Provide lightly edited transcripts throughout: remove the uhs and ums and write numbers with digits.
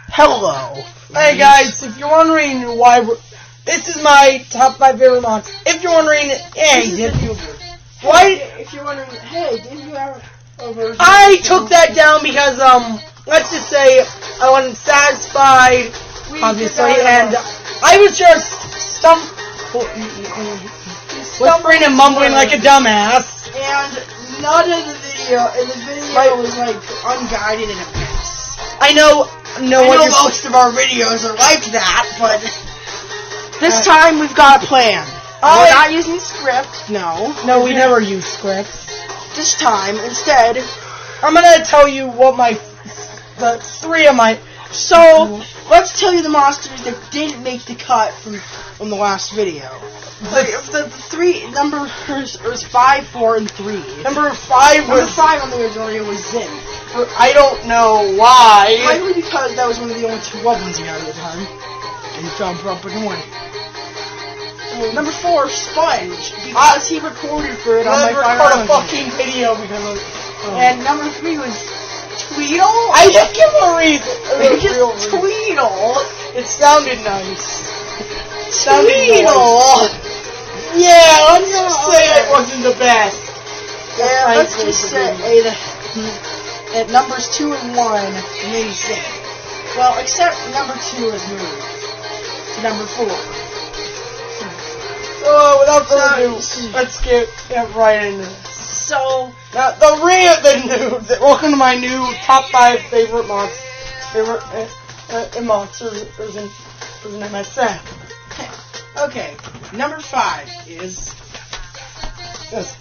Hello. Hey guys, if you're wondering why this is my top 5 favorite monsters. If you're wondering, hey, did you ever? I took that down because let's just say I wasn't satisfied, obviously, and I was just whispering and mumbling like a dumbass. And none of the video was like unguided and a mess. I know most of our videos are like that, but this time we've got a plan. We're not using script. No, we never use scripts. This time, instead, I'm gonna tell you what the 3 of my. So let's tell you the monsters that didn't make the cut from the last video. The 3 numbers was 5, 4, and 3. Number 5 on the original video was Zin. I don't know why. Likely because that was one of the only 2 love ones he had at the time. And he fell up and away. Number 4, Sponge, because he recorded for it on my Fire Island. A fucking video because of. And number 3 was Tweedle. I didn't give him a reason. Just Tweedle. It sounded nice. Tweedle. Yeah, let's just say it wasn't the best. Yeah, let's just say that numbers 2 and 1 made sense. Well, except number 2 is moved to number 4. So, without further ado, let's get right into it. So, now, the news. Welcome to my new top 5 favorite monsters in MSM. Okay, number 5 is this.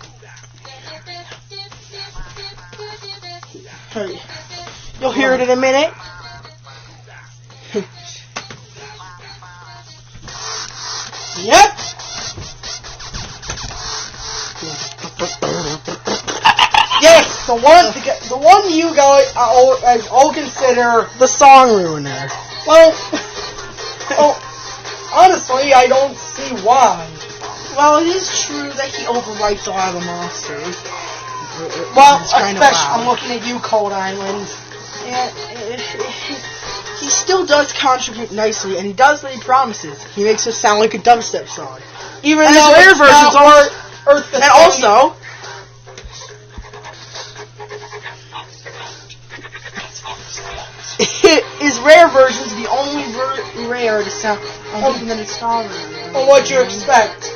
You'll hear it in a minute. Yep. Yes, the one you guys all consider the song ruiner. Well, honestly, I don't see why. Well, it is true that he overwrites a lot of the monsters. Well, I'm looking at you, Cold Island. And he still does contribute nicely, and he does what he promises. He makes it sound like a dubstep song. Even and though his rare versions are... And also... his rare version's the only rare to sound different than its star version. Well, what'd you expect?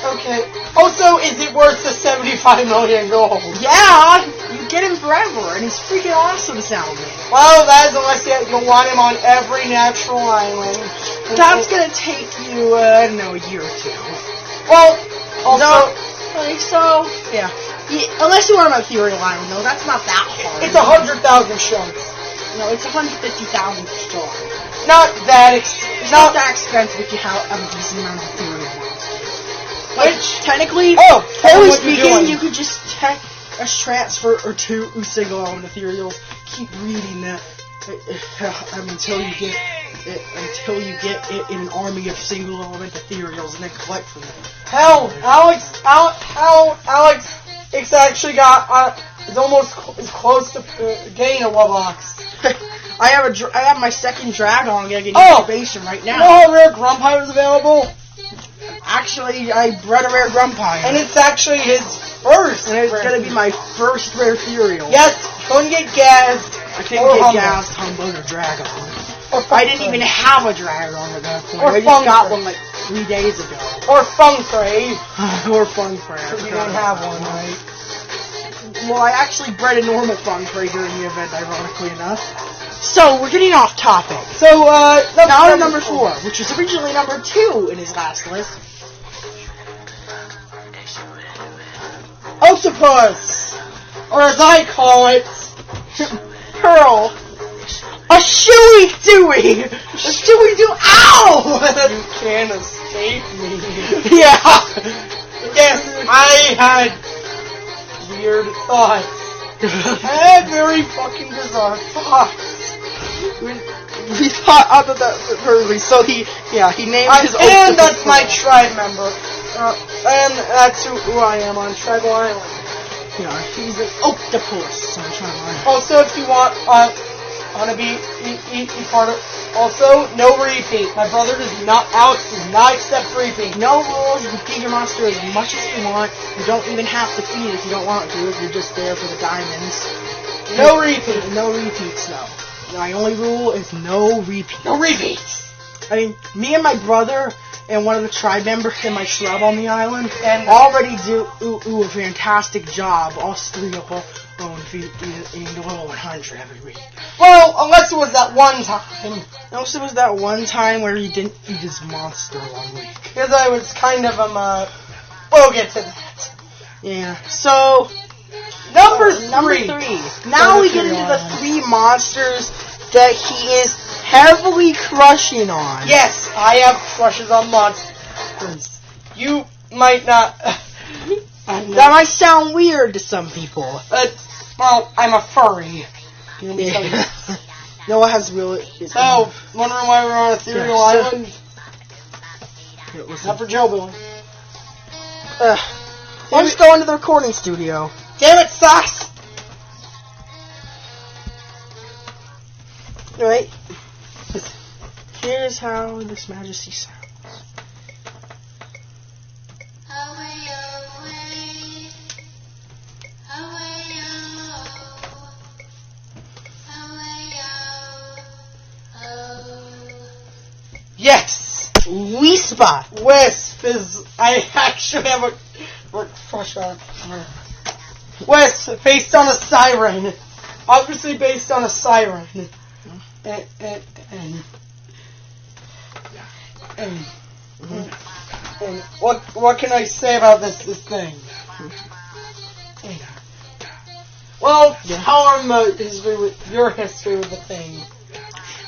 Okay. Also, is it worth the 75 million gold? Yeah! You get him forever, and he's freaking awesome sounding. Well, that is unless you want him on every natural island. That's gonna take you, I don't know, a year or 2. Well, also... yeah. Unless you want him on Ethereal Island, though, that's not that hard. It's 100,000 shards. No, it's 150,000 shards. Not that not that expensive if you have a decent amount of Ethereal monsters. Which, technically, totally speaking, you could just take a transfer or 2 single element Ethereals, keep reading that until you get it in an army of single element Ethereals, and then collect from them. Hell, Alex, it's actually got is almost as close to getting a Roblox. I have my second Dragon getting incubation right now. You know how rare Grumpy was available? Actually, I bred a rare Grumpy. And it's actually his first. And it's going to be my first rare Ethereal. Yes, couldn't get gassed. I couldn't get gassed, Humbug, or Dragon. I didn't even have a Dragon at that point. I just got one like 3 days ago. Or Funkray. Or Funkray. Because you don't have one, right? Well, I actually bred a normal Funkray during the event, ironically enough. So, we're getting off topic. So, now to number 4, which was originally number 2 in his last list. Octopus! Or as I call it, Pearl. A Chewy-Dooey! A Chewy-Doo! Ow! You can't escape me. Yeah! Yes, I had weird thoughts. I had very fucking bizarre thoughts. We thought of that early, so he named his Octopus. And that's my tribe member. And that's who I am on Tribal Island. Yeah, he's an octopus on Tribal Island. Also, if you want, want to be part of. Also, no repeat. My brother Alex does not accept repeat. No rules. You can feed your monster as much as you want. You don't even have to feed if you don't want to. If you're just there for the diamonds. No repeat. No repeats, no. My only rule is no repeats. No repeats. I mean, me and my brother and one of the tribe members in my shrub on the island and already do a fantastic job. Us three of us eating the little 100 every week. Well, unless it was that one time. Unless it was that one time where he didn't feed his monster 1 week. Because I was kind of, we'll get to that. Yeah, so... Number three. Now we get into the 3 monsters that he is heavily crushing on. Yes, I have crushes on monsters. You might not... That might sound weird to some people. Well, I'm a furry. No one has really... So, wondering why we're on Ethereal Island? Not for Joe Billy. Let's go into the recording studio. Damn it, Socks! Alright. Here's how this Majesty sounds. Yes! Wispa! Wisp is... I actually have a crush on her. Wisp, based on a siren. Obviously based on a siren. And what can I say about this thing? Well, how are your history with the thing?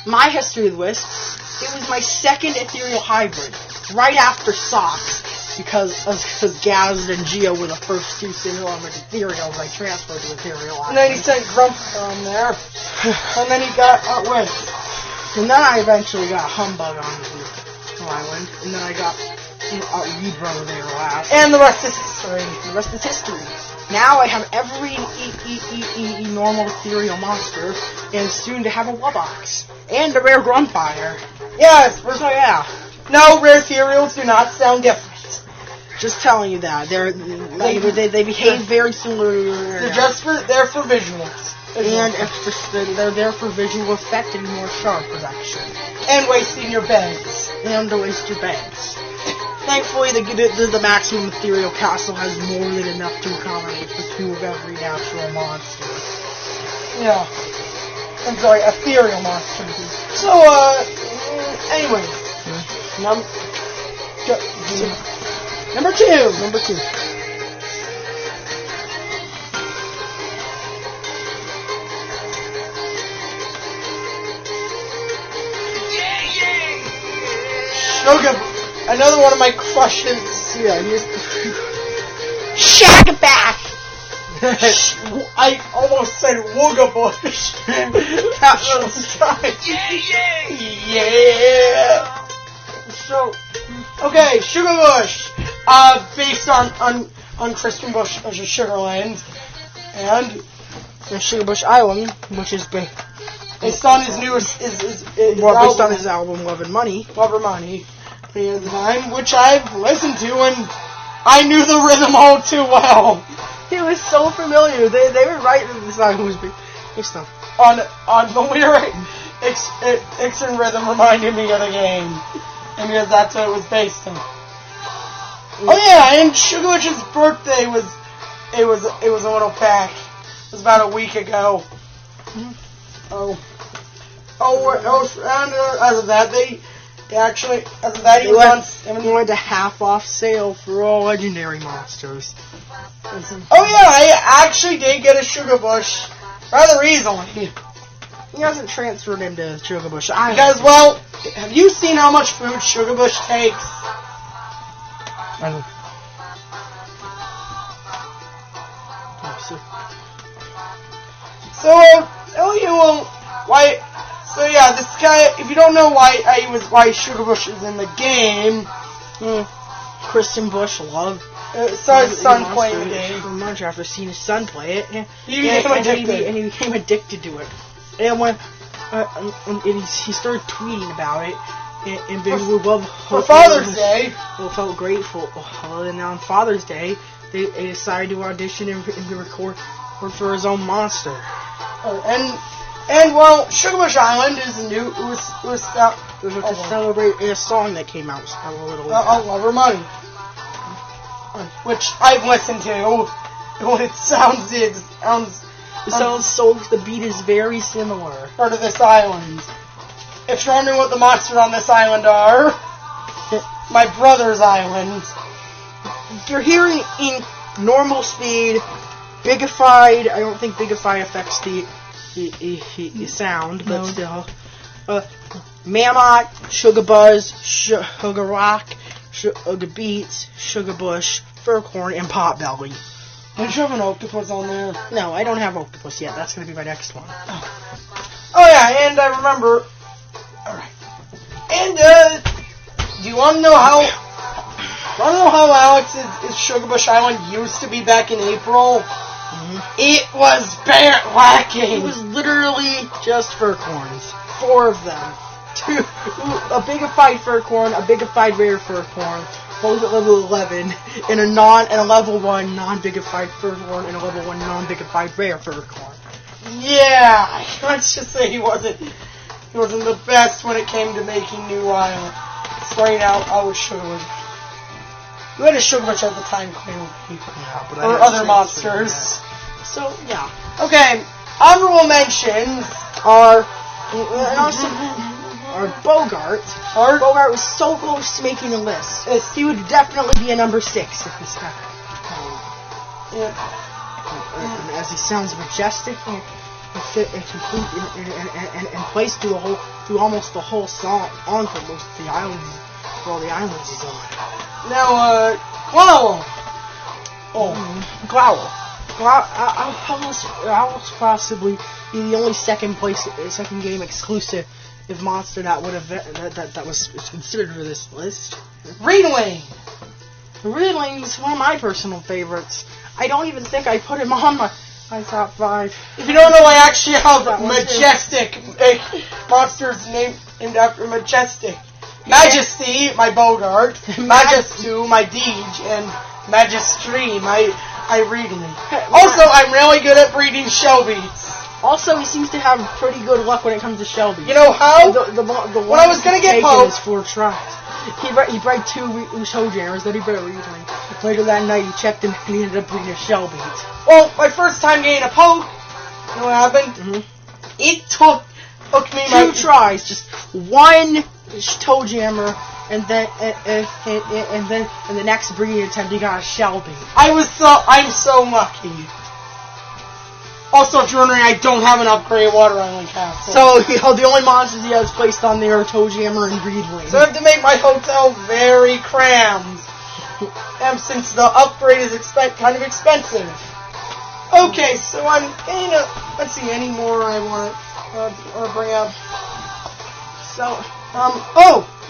My history with Wisps, it was my second ethereal hybrid, right after Socks, because Gaz and Geo were the first 2 single element ethereals I transferred to ethereal island. And then he sent Grump on there, and then he got Wisp. And then I eventually got Humbug on the island, and then I got Reed Brother there last. And the rest is history. The rest is history. Now I have every normal ethereal monster, and soon to have a Wubox. And a rare Grunfire. Yes, so yeah. No, rare ethereals do not sound different. Just telling you that. They behave very similar. They're for visuals. And they're there for visual effect and more shard production. And wasting your bags. And to waste your bags. Thankfully, the maximum ethereal castle has more than enough to accommodate for 2 of every natural monster. Yeah. I'm sorry, ethereal monster. So, anyway. Number 2. Number 2. Sugar, another one of my crushes. Yeah, here's Shagaback! I almost said Woogabush. Yeah. So, okay, Sugar Bush. Based on Christian Bush as a Sugarland. And Sugar Bush Island, which is based on his newest based on his album Love and Money. Love and Money. The time, which I've listened to, and I knew the rhythm all too well. It was so familiar. They were writing the song. Who was based on the lyric. X and rhythm reminded me of the game, and because that's what it was based on. Oh yeah, and Sugar Bush's birthday was a little back. It was about a week ago. And as of that, they went to half off sale for all legendary monsters. Oh yeah, I actually did get a Sugar Bush rather easily. He hasn't transferred into Sugar Bush. Because, well, have you seen how much food Sugar Bush takes? So yeah, this guy, if you don't know why Sugar Bush is in the game, Christian Bush loved saw his son playing the game. Much after seeing his son play it, He became addicted to it. And when and he started tweeting about it, and for Father's Day. Well, felt grateful. And on Father's Day, they decided to audition and record for his own monster. And well, Sugar Bush Island is new. It was to celebrate a song that came out a little. Lover Money, which I've listened to. It sounds so. The beat is very similar. Part of this island. If you're wondering what the monsters on this island are, my brother's island. You're hearing in normal speed, bigified. I don't think bigified affects the sound, but still. Mammoth, Sugar Buzz, Sugar Rock, Sugar Beats, Sugar Bush, Furcorn, and Potbelly. Don't you have an octopus on there? No, I don't have octopus yet. That's going to be my next one. Oh yeah, and I remember. Alright. And, do you want to know how... Alex's Sugar Bush Island used to be back in April? Mm-hmm. It was lacking. It was literally just Furcorns. 4 of them. 2, a bigified Furcorn, a bigified rare Furcorn, both at level 11, and a level 1 non-bigified Furcorn, and a level 1 non-bigified rare Furcorn. Yeah, let's just say he wasn't the best when it came to making new starting out with Sugar Bush. You had a Sugar Bush at the time, clearly. Yeah, but or other monsters. So, yeah. Okay, honorable mentions are Bogart. Bogart was so close to making a list. He would definitely be a number 6 if this guy. And as he sounds majestic and complete and plays through almost the whole song on for most of the islands. Well, the islands is on. Now, Growl. Growl. I'll possibly be the only second game exclusive monster that would have that was considered for this list. Reedling. Reedling is one of my personal favorites. I don't even think I put him on my top 5. If you don't know, I actually have Majestic monsters named after Majestic. Majesty, my Bogart. Majestu, my Deej, and Magistry, my Reedling. Also, I'm really good at breeding Shelby's. Also, he seems to have pretty good luck when it comes to Shelby. You know how? The when I was gonna get poked, 4 tries. He bred 2 Toe-Jammers, then he bred a Reedling. Later that night, he checked and he ended up breeding a Shelby. Well, my first time getting a poke, you know what happened? Mm-hmm. It took me 2 tries, just 1 Toe-Jammer, and then in the next breeding attempt, he got a Shelby. I'm so lucky. Also, if you're wondering, I don't have an upgraded Water Island castle. So, the only monsters he has placed on there are Toe-Jammer and Reedling. So I have to make my hotel very crammed. And since the upgrade is kind of expensive. Okay, so let's see, any more I want to bring up. So,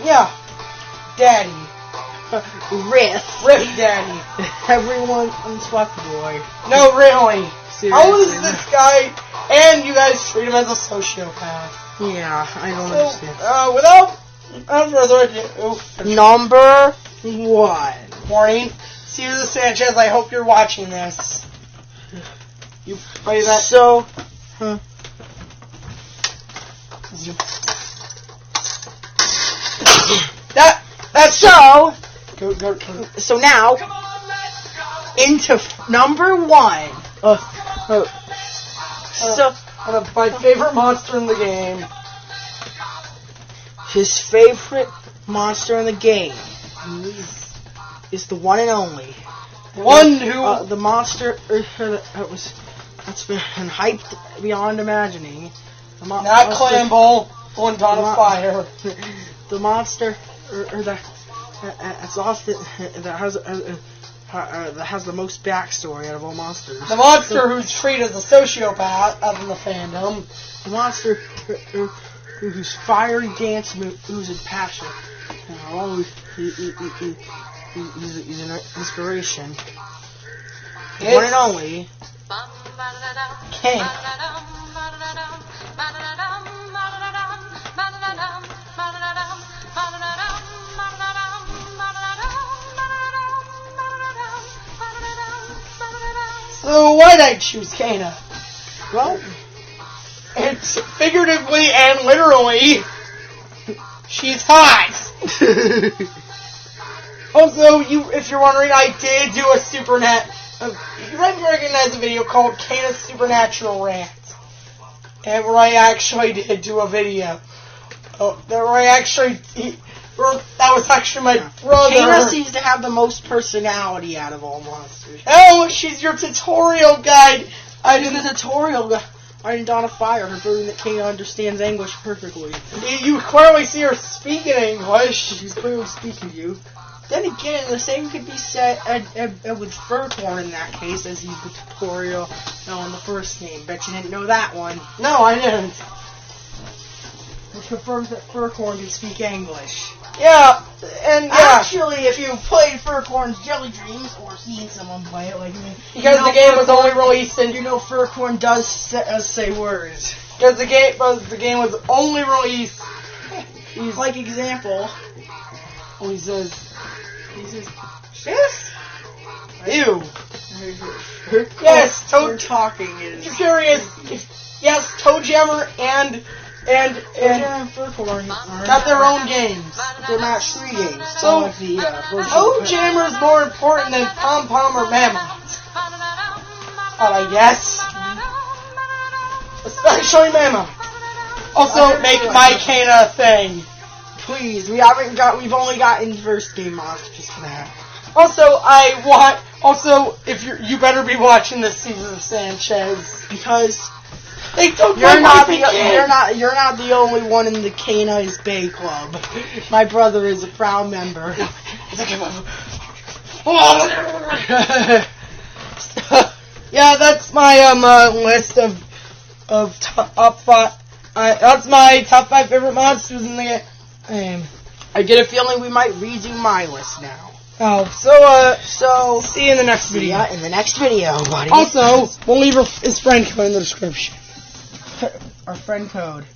yeah. Daddy. Riff Daddy. Everyone unswept boy. No, really. Seriously. How is this guy, and you guys treat him as a sociopath? Yeah, I don't understand. Without further ado, number 1. Morning, Cesar Sanchez, I hope you're watching this. You play that? So, That's so. Go. So now, into number 1. So, one of my favorite monster in the game. His favorite monster in the game is the one and only. One who the monster that's been hyped beyond imagining. Not Clamble, one ton of fire. The monster that's often that has the most backstory out of all monsters. The monster who's treated as a sociopath out in the fandom. The monster whose fiery dance moves and passion. He's an inspiration. The one and only King. So why'd I choose Kana? Well, it's figuratively and literally, she's hot. Also, if you're wondering, I did do a you might recognize a video called Kana's Supernatural Rant. And where I actually did do a video. That was actually my brother. Kana seems to have the most personality out of all monsters. Oh, she's your tutorial guide. I did the tutorial guide. I did on a fire her proving that Kana understands English perfectly. You clearly see her speaking English. She's clearly speaking to you. Then again, the same could be said with Furcorn in that case, as he's the tutorial on the first game. Bet you didn't know that one. No, I didn't. Which confirms that Furcorn can speak English. Yeah, and yeah. Actually, if you played Furcorn's Jelly Dreams, or seen someone play it like me, because the game was only released in... You know Furcorn does say words. Because the game was only released... Like example... Oh, he says... Yes? Ew. Yes, Toad talking is... You're curious. Yes, ToeJammer and Furcorn got their own games. They're match-3 games. So, like the, ToeJammer is more important than Pom Pom or Mammoth. I guess. Especially Mammoth. Also, make my Kana a thing. Please, we've only gotten first game monsters for that. Also, if you better be watching this season of Sanchez, because they took you're not the only one in the Kana's Bay Club. My brother is a proud member. Yeah, that's my list of top 5. That's my top 5 favorite monsters in the game. I get a feeling we might redo my list now. Oh, so see you in the next video. Yeah, in the next video, buddy. Also, we'll leave his friend code in the description. Our friend code.